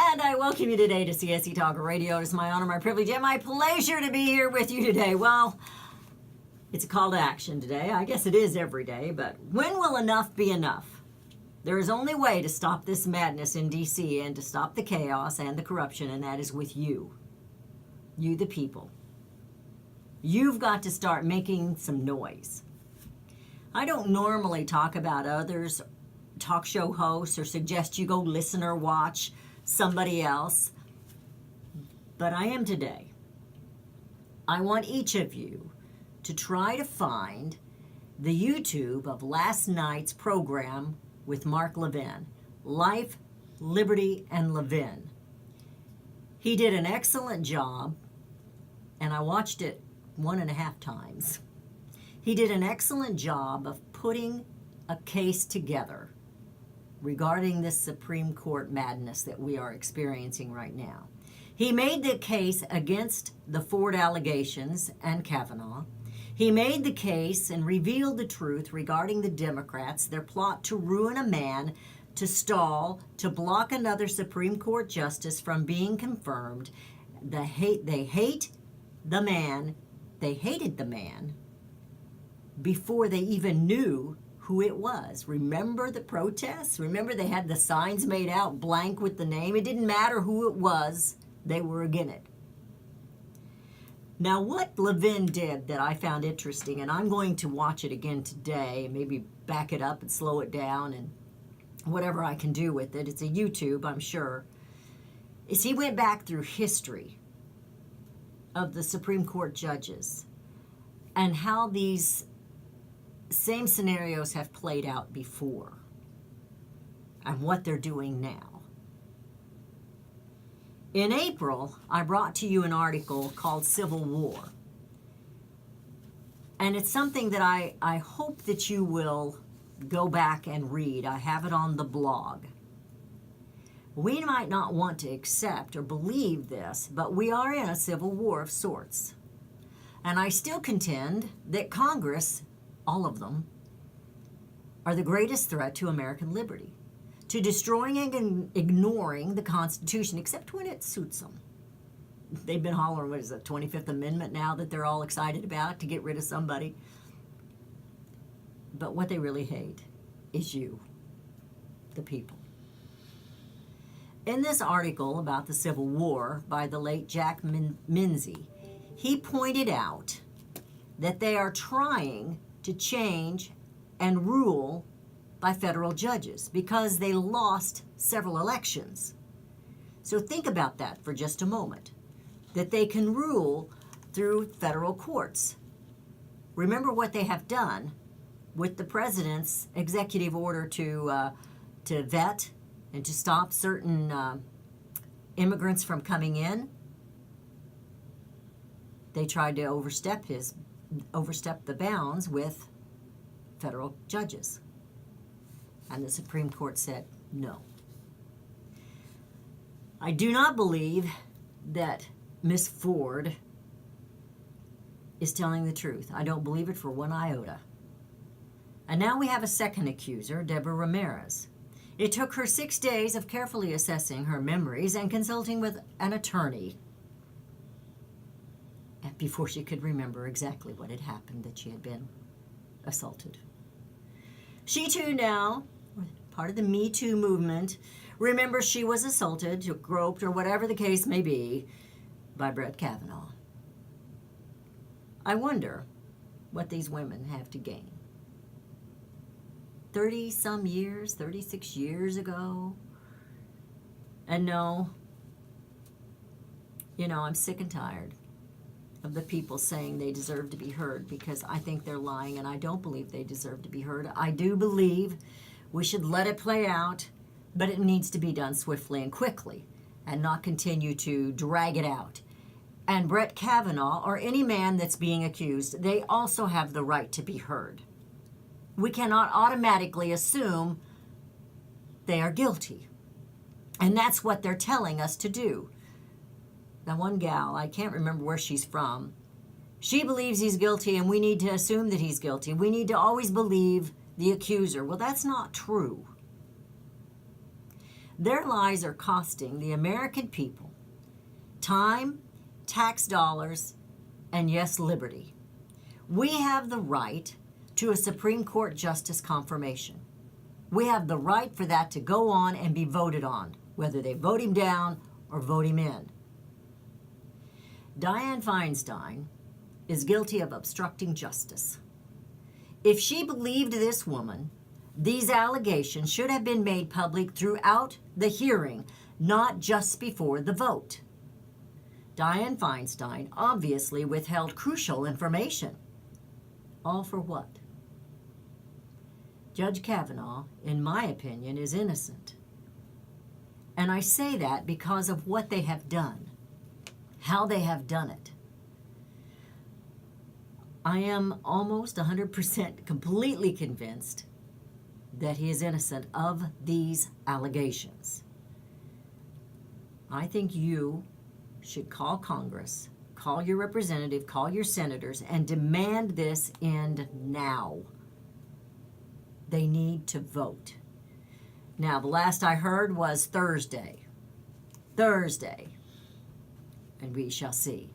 And I welcome you today to CSE Talk Radio. It's my honor, my privilege, and my pleasure to be here with you today. Well, it's a call to action today. I guess it is every day, but when will enough be enough? There is only way to stop this madness in D.C. and to stop the chaos and the corruption, and that is with you. You, the people. You've got to start making some noise. I don't normally talk about others, talk show hosts, or suggest you go listen or watch somebody else, but I am today. I want each of you to try to find the YouTube of last night's program with Mark Levin, Life, Liberty, and Levin. He did an excellent job, and I watched it 1.5 times. He did an excellent job of putting a case together regarding this Supreme Court madness that we are experiencing right now. He made the case against the Ford allegations and Kavanaugh. He made the case and revealed the truth regarding the Democrats, their plot to ruin a man, to stall, to block another Supreme Court justice from being confirmed. They hate the man. They hated the man before they even knew who it was. Remember the protests? Remember they had the signs made out blank with the name? It didn't matter who it was. They were against it. Now, what Levin did that I found interesting, and I'm going to watch it again today, maybe back it up and slow it down and whatever I can do with it. It's a YouTube, I'm sure. Is he went back through history of the Supreme Court judges and how these same scenarios have played out before and what they're doing now. In April, I brought to you an article called Civil War. And it's something that I hope that you will go back and read. I have it on the blog. We might not want to accept or believe this, but we are in a civil war of sorts. And I still contend that Congress, all of them, are the greatest threat to American liberty, to destroying and ignoring the Constitution, except when it suits them. They've been hollering, what is it, 25th Amendment now that they're all excited about to get rid of somebody. But what they really hate is you, the people. In this article about the Civil War by the late Jack Minzy, he pointed out that they are trying to change and rule by federal judges because they lost several elections. So think about that for just a moment, that they can rule through federal courts. Remember what they have done with the president's executive order to vet and to stop certain immigrants from coming in. They tried to overstep the bounds with federal judges. And the Supreme Court said no. I do not believe that Miss Ford is telling the truth. I don't believe it for one iota. And now we have a second accuser, Deborah Ramirez. It took her 6 days of carefully assessing her memories and consulting with an attorney before she could remember exactly what had happened, that she had been assaulted. She too now, part of the Me Too movement, remembers she was assaulted, or groped, or whatever the case may be, by Brett Kavanaugh. I wonder what these women have to gain. 30-some years, 36 years ago. And no, I'm sick and tired of the people saying they deserve to be heard, because I think they're lying and I don't believe they deserve to be heard. I do believe we should let it play out, but it needs to be done swiftly and quickly and not continue to drag it out. And Brett Kavanaugh, or any man that's being accused, they also have the right to be heard. We cannot automatically assume they are guilty. And that's what they're telling us to do. Now, one gal, I can't remember where she's from, she believes he's guilty and we need to assume that he's guilty. We need to always believe the accuser. Well, that's not true. Their lies are costing the American people time, tax dollars, and yes, liberty. We have the right to a Supreme Court justice confirmation. We have the right for that to go on and be voted on, whether they vote him down or vote him in. Dianne Feinstein is guilty of obstructing justice. If she believed this woman, these allegations should have been made public throughout the hearing, not just before the vote. Dianne Feinstein obviously withheld crucial information. All for what? Judge Kavanaugh, in my opinion, is innocent. And I say that because of what they have done, how they have done it. I am almost 100% completely convinced that he is innocent of these allegations. I think you should call Congress, call your representative, call your senators, and demand this end now. They need to vote. Now, the last I heard was Thursday. And we shall see.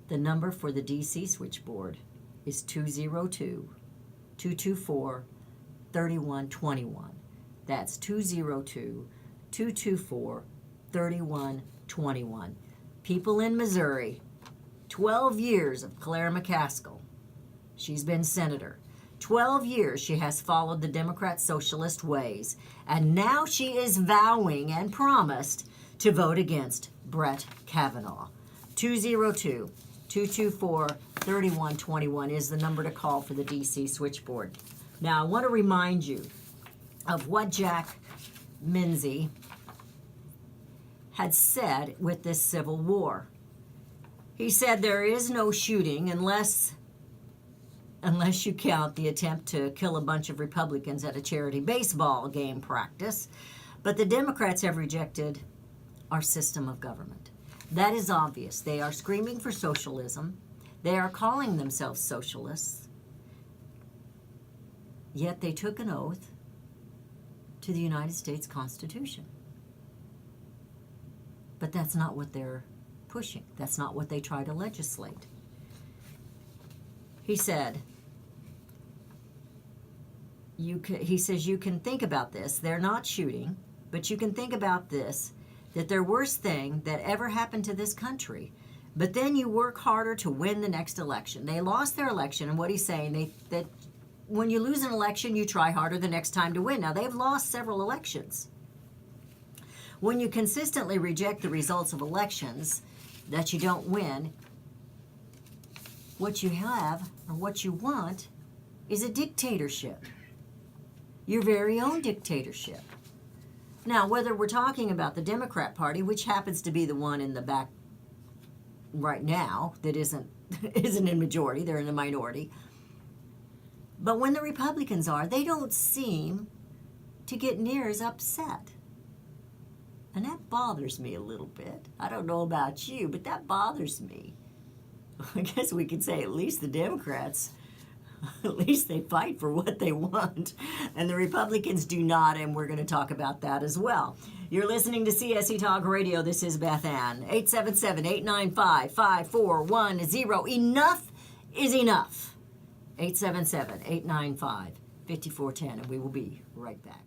The number for the D.C. switchboard is 202-224-3121. That's 202-224-3121. People in Missouri, 12 years of Claire McCaskill. She's been senator. 12 years she has followed the Democrat socialist ways, and now she is vowing and promised to vote against Brett Kavanaugh. 202-224-3121 is the number to call for the D.C. switchboard. Now, I want to remind you of what Jack Minzy had said with this civil war. He said there is no shooting unless you count the attempt to kill a bunch of Republicans at a charity baseball game practice. But the Democrats have rejected our system of government. That is obvious. They are screaming for socialism. They are calling themselves socialists. Yet they took an oath to the United States Constitution. But that's not what they're pushing. That's not what they try to legislate. He said, he says, you can think about this. They're not shooting, but you can think about this, that their worst thing that ever happened to this country. But then you work harder to win the next election. They lost their election, and what he's saying, that when you lose an election, you try harder the next time to win. Now, they've lost several elections. When you consistently reject the results of elections that you don't win, what you have, or what you want, is a dictatorship. Your very own dictatorship. Now, whether we're talking about the Democrat Party, which happens to be the one in the back right now that isn't in majority, they're in the minority. But when the Republicans are, they don't seem to get near as upset. And that bothers me a little bit. I don't know about you, but that bothers me. I guess we could say at least the Democrats, at least they fight for what they want. And the Republicans do not, and we're going to talk about that as well. You're listening to CSE Talk Radio. This is Beth Ann. 877-895-5410. Enough is enough. 877-895-5410. And we will be right back.